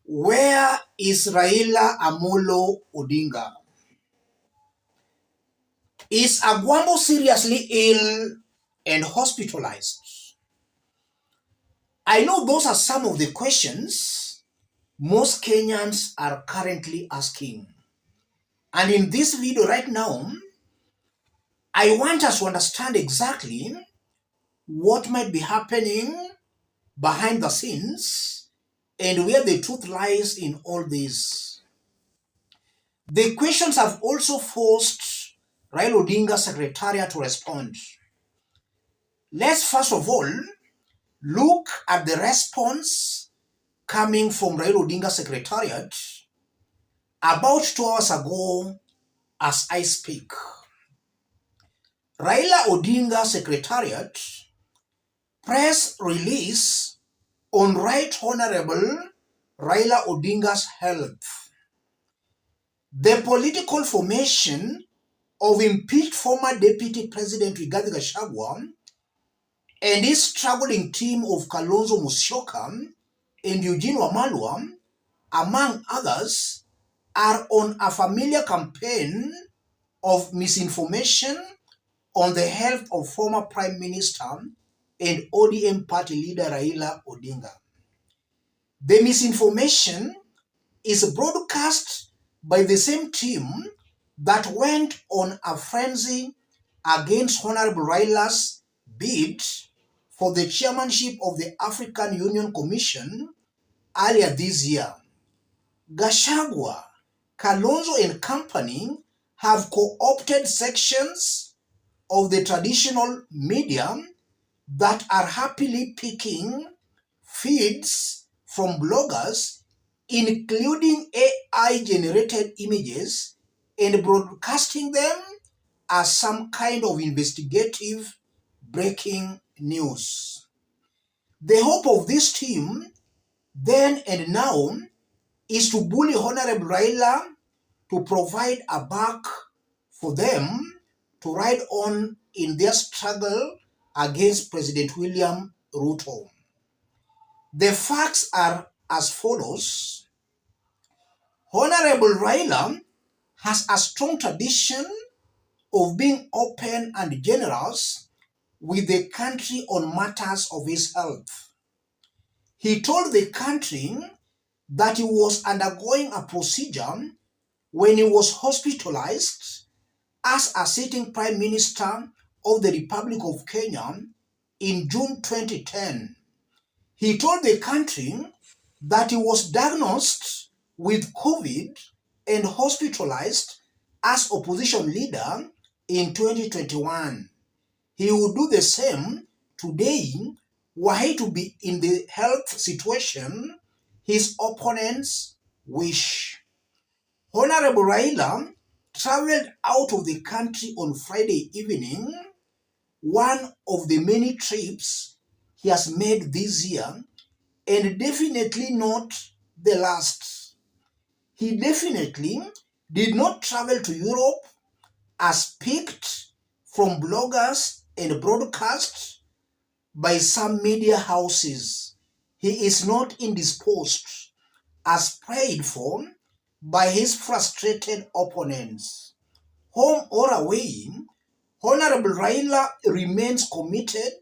Where is Raila Amolo Odinga? Is Agwambo seriously ill and hospitalized? I know those are some of the questions most Kenyans are currently asking. And in this video right now, I want us to understand exactly what might be happening behind the scenes and where the truth lies in all this. The questions have also forced Raila Odinga's Secretariat to respond. Let's first of all look at the response coming from Raila Odinga's Secretariat about 2 hours ago as I speak. Raila Odinga Secretariat press release on Right Honorable Raila Odinga's health. The political formation of impeached former Deputy President Rigathi Gachagua and his struggling team of Kalonzo Musyoka and Eugene Wamalwa, among others, are on a familiar campaign of misinformation on the health of former Prime Minister and ODM party leader Raila Odinga. The misinformation is broadcast by the same team that went on a frenzy against Honorable Raila's bid for the chairmanship of the African Union Commission earlier this year. Gachagua, Kalonzo and company have co-opted sections of the traditional media that are happily picking feeds from bloggers, including AI-generated images, and broadcasting them as some kind of investigative breaking news. The hope of this team, then and now, is to bully Honorable Raila to provide a back for them to ride on in their struggle against President William Ruto. The facts are as follows. Honorable Raila has a strong tradition of being open and generous with the country on matters of his health. He told the country that he was undergoing a procedure when he was hospitalized as a sitting Prime Minister of the Republic of Kenya in June 2010. He told the country that he was diagnosed with COVID and hospitalized as opposition leader in 2021. He will do the same today were he to be in the health situation his opponents wish. Honorable Raila traveled out of the country on Friday evening, one of the many trips he has made this year, and definitely not the last. He definitely did not travel to Europe as picked from bloggers and broadcast by some media houses. He is not indisposed as prayed for by his frustrated opponents. Home or away, Honorable Raila remains committed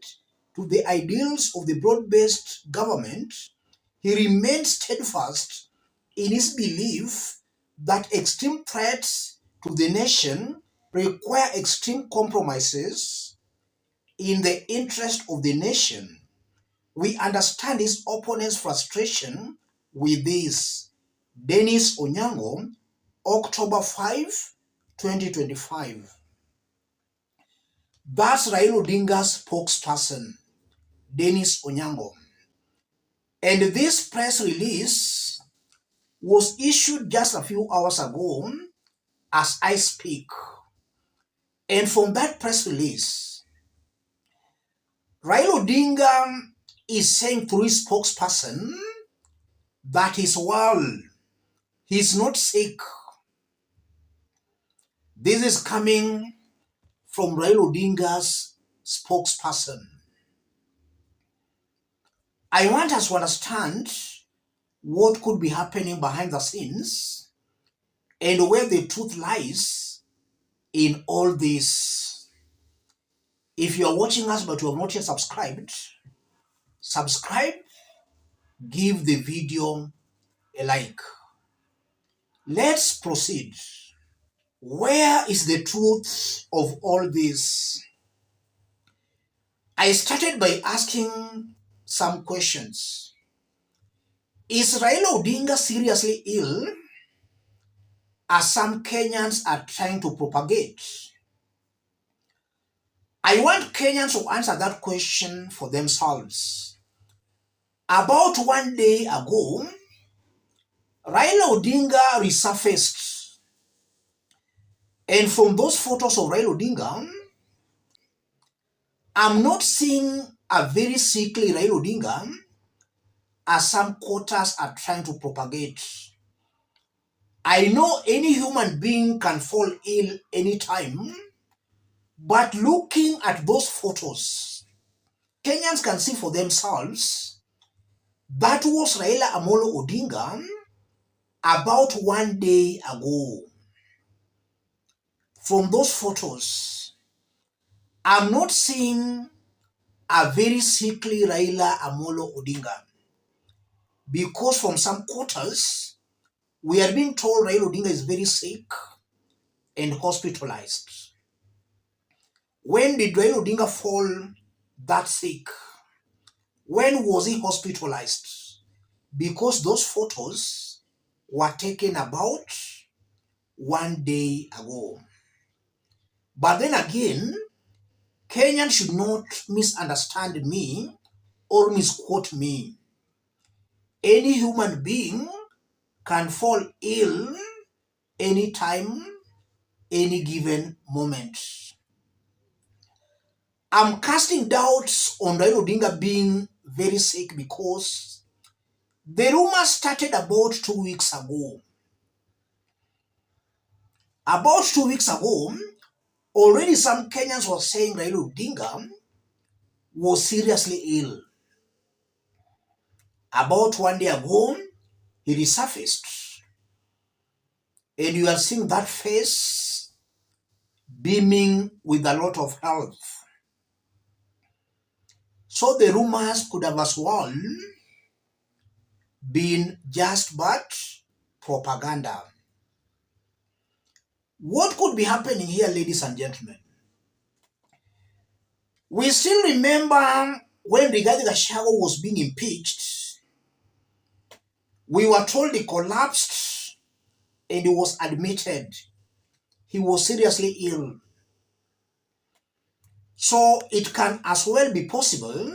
to the ideals of the broad-based government. He remains steadfast in his belief that extreme threats to the nation require extreme compromises in the interest of the nation. We understand his opponent's frustration with this. Dennis Onyango, October 5, 2025. That's Raila Odinga's spokesperson, Dennis Onyango. And this press release was issued just a few hours ago as I speak. And from that press release, Raila Odinga is saying through his spokesperson that he's well, he's not sick. This is coming from Raila Odinga's spokesperson. I want us to understand what could be happening behind the scenes and where the truth lies in all this. If you are watching us but you have not yet subscribed, subscribe, give the video a like. Let's proceed. Where is the truth of all this? I started by asking some questions. Is Raila Odinga seriously ill, as some Kenyans are trying to propagate? I want Kenyans to answer that question for themselves. About 1 day ago, Raila Odinga resurfaced. And from those photos of Raila Odinga, I'm not seeing a very sickly Raila Odinga as some quarters are trying to propagate. I know any human being can fall ill anytime, but looking at those photos, Kenyans can see for themselves that was Raila Amolo Odinga about 1 day ago. From those photos, I'm not seeing a very sickly Raila Amolo Odinga, because from some quarters, we are being told Raila Odinga is very sick and hospitalized. When did Raila Odinga fall that sick? When was he hospitalized? Because those photos were taken about 1 day ago. But then again, Kenyans should not misunderstand me or misquote me. Any human being can fall ill anytime, any given moment. I'm casting doubts on Raila Odinga being very sick because the rumor started about 2 weeks ago. About 2 weeks ago, already some Kenyans were saying Raila Odinga was seriously ill. About 1 day ago, he resurfaced. And you are seeing that face beaming with a lot of health. So the rumors could have as well been just but propaganda. What could be happening here, ladies and gentlemen? We still remember when Rigathi Gachagua was being impeached, we were told he collapsed and he was admitted. He was seriously ill. So it can as well be possible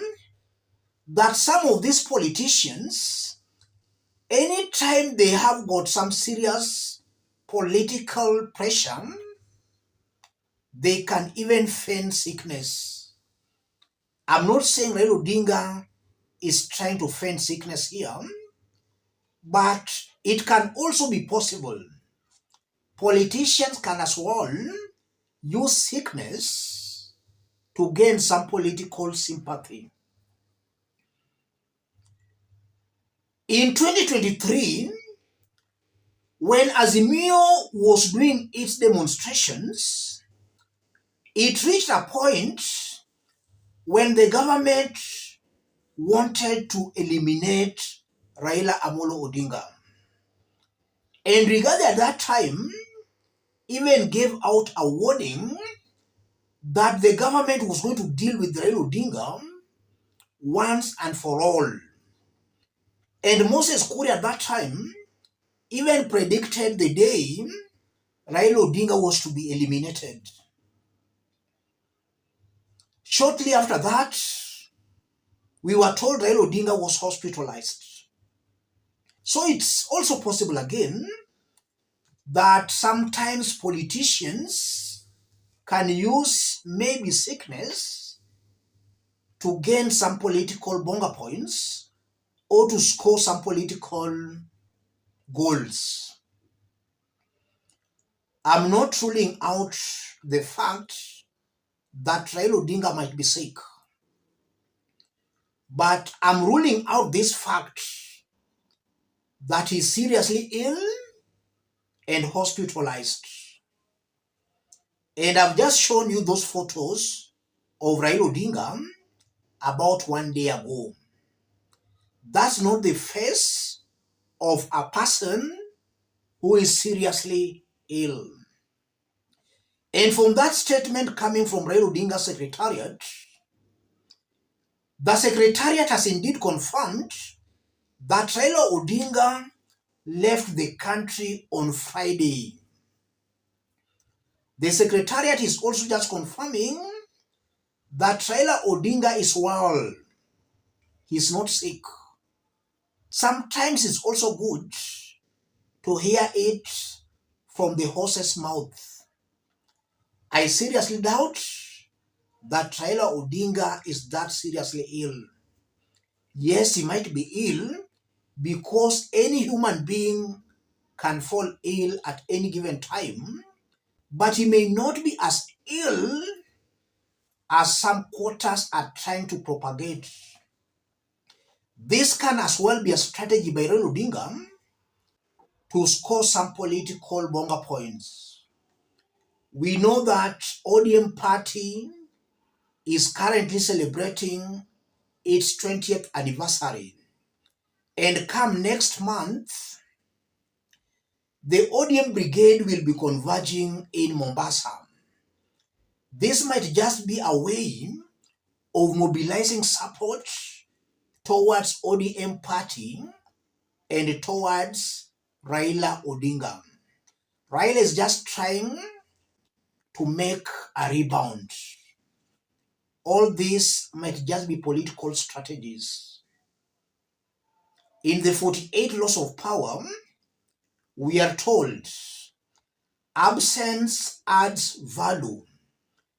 that some of these politicians, anytime they have got some serious political pressure, they can even feign sickness. I'm not saying Raila Odinga is trying to feign sickness here, but it can also be possible. Politicians can as well use sickness to gain some political sympathy. In 2023, when Azimio was doing its demonstrations, it reached a point when the government wanted to eliminate Raila Amolo Odinga. And Rigathi at that time even gave out a warning that the government was going to deal with Raila Odinga once and for all. And Moses Kuri at that time even predicted the day Raila Odinga was to be eliminated. Shortly after that, we were told Raila Odinga was hospitalized. So it's also possible again that sometimes politicians can use maybe sickness to gain some political bonga points or to score some political goals. I'm not ruling out the fact that Raila Odinga might be sick, but I'm ruling out this fact that is seriously ill and hospitalized. And I've just shown you those photos of Raila Odinga about 1 day ago. That's not the face of a person who is seriously ill. And from that statement coming from Raila Odinga's Secretariat, the Secretariat has indeed confirmed that Raila Odinga left the country on Friday. The Secretariat is also just confirming that Raila Odinga is well. He's not sick. Sometimes it's also good to hear it from the horse's mouth. I seriously doubt that Raila Odinga is that seriously ill. Yes, he might be ill because any human being can fall ill at any given time, but he may not be as ill as some quarters are trying to propagate. This can as well be a strategy by Raila Odinga to score some political bonga points. We know that ODM party is currently celebrating its 20th anniversary. And come next month, the ODM brigade will be converging in Mombasa. This might just be a way of mobilizing support towards ODM party and towards Raila Odinga. Raila is just trying to make a rebound. All these might just be political strategies. In the 48 laws of power, we are told absence adds value.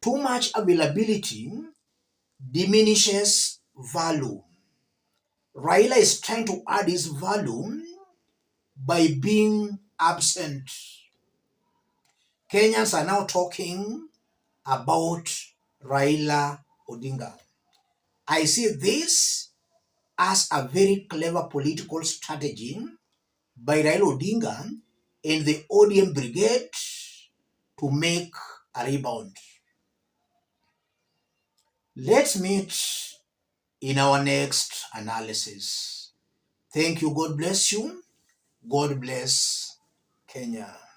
Too much availability diminishes value. Raila is trying to add his value by being absent. Kenyans are now talking about Raila Odinga. I see this as a very clever political strategy by Raila Odinga and the ODM brigade to make a rebound. Let's meet in our next analysis. Thank you. God bless you. God bless Kenya.